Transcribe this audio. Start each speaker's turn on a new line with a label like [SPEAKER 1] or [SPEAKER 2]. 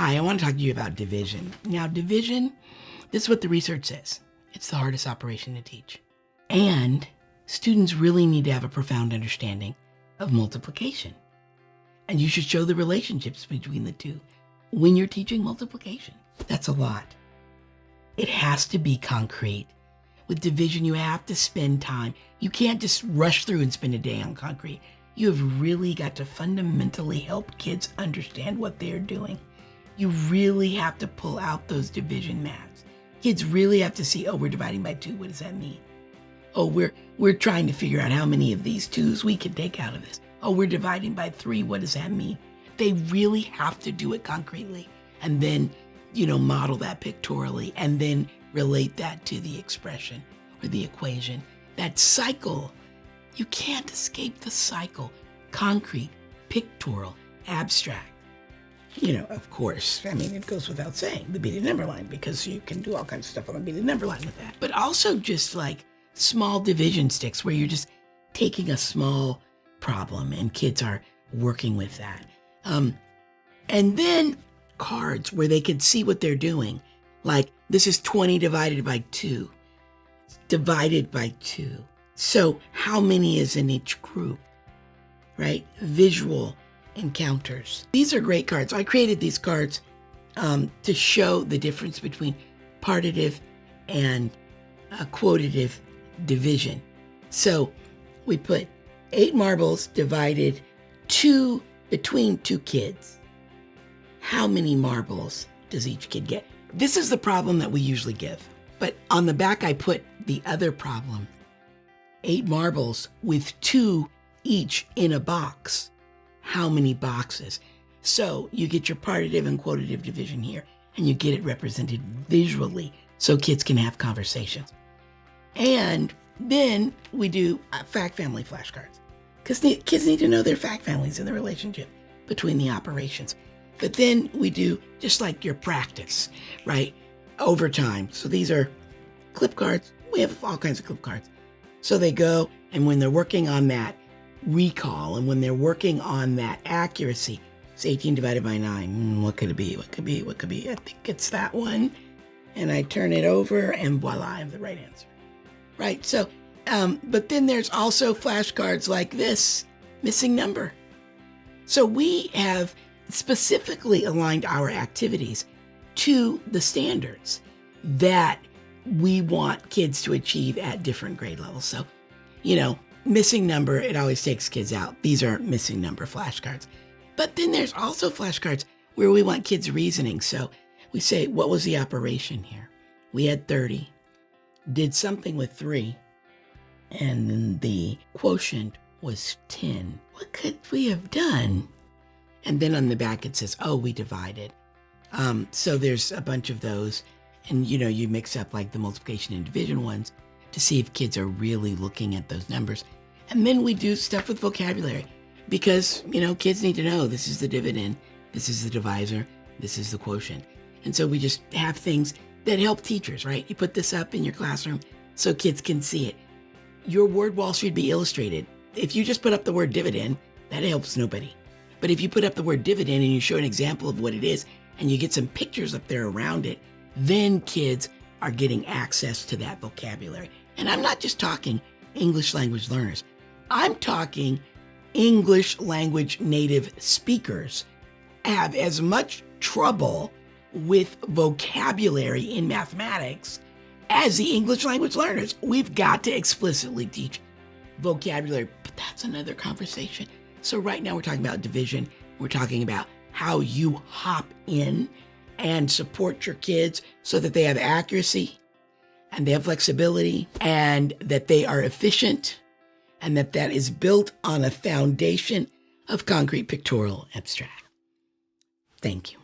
[SPEAKER 1] Hi, I want to talk to you about division. Now, division, this is what the research says. It's the hardest operation to teach. And students really need to have a profound understanding of multiplication. And you should show the relationships between the two when you're teaching multiplication. That's a lot. It has to be concrete. With division, you have to spend time. You can't just rush through and spend a day on concrete. You have really got to fundamentally help kids understand what they're doing. You really have to pull out those division maths. Kids really have to see, oh, we're dividing by 2. What does that mean? Oh, we're trying to figure out how many of these 2s we can take out of this. Oh, we're dividing by 3. What does that mean? They really have to do it concretely and then, model that pictorially and then relate that to the expression or the equation. That cycle, you can't escape the cycle. Concrete, pictorial, abstract. Of course, it goes without saying, the beaded number line, because you can do all kinds of stuff on the beaded number line with that. But also just like small division sticks where you're just taking a small problem and kids are working with that. And then cards where they can see what they're doing. Like this is 20 divided by 2. It's divided by 2. So how many is in each group, right? Visual encounters. These are great cards. I created these cards to show the difference between partitive and quotative division. So we put 8 marbles divided between 2 kids. How many marbles does each kid get? This is the problem that we usually give. But on the back, I put the other problem. 8 marbles with 2 each in a box. How many boxes? So you get your partitive and quotative division here, and you get it represented visually so kids can have conversations. And then we do fact family flashcards because kids need to know their fact families and the relationship between the operations. But then we do just like your practice, right? Over time. So these are clip cards. We have all kinds of clip cards. So they go, and when they're working on that recall, and when they're working on that accuracy, it's 18 divided by 9. What could it be? What could be? What could be? I think it's that one. And I turn it over, and voila, I have the right answer. Right? So, but then there's also flashcards like this, missing number. So we have specifically aligned our activities to the standards that we want kids to achieve at different grade levels. So, missing number, it always takes kids out. These are missing number flashcards. But then there's also flashcards where we want kids reasoning. So we say, what was the operation here? We had 30, did something with 3, and then the quotient was 10. What could we have done? And then on the back it says, oh, we divided. So there's a bunch of those. And you mix up like the multiplication and division ones to see if kids are really looking at those numbers. And then we do stuff with vocabulary because, kids need to know this is the dividend, this is the divisor, this is the quotient. And so we just have things that help teachers, right? You put this up in your classroom so kids can see it. Your word wall should be illustrated. If you just put up the word dividend, that helps nobody. But if you put up the word dividend and you show an example of what it is and you get some pictures up there around it, then kids are getting access to that vocabulary. And I'm not just talking English language learners. I'm talking English language native speakers have as much trouble with vocabulary in mathematics as the English language learners. We've got to explicitly teach vocabulary, but that's another conversation. So right now we're talking about division. We're talking about how you hop in and support your kids so that they have accuracy and they have flexibility and that they are efficient and that is built on a foundation of concrete, pictorial, abstract. Thank you.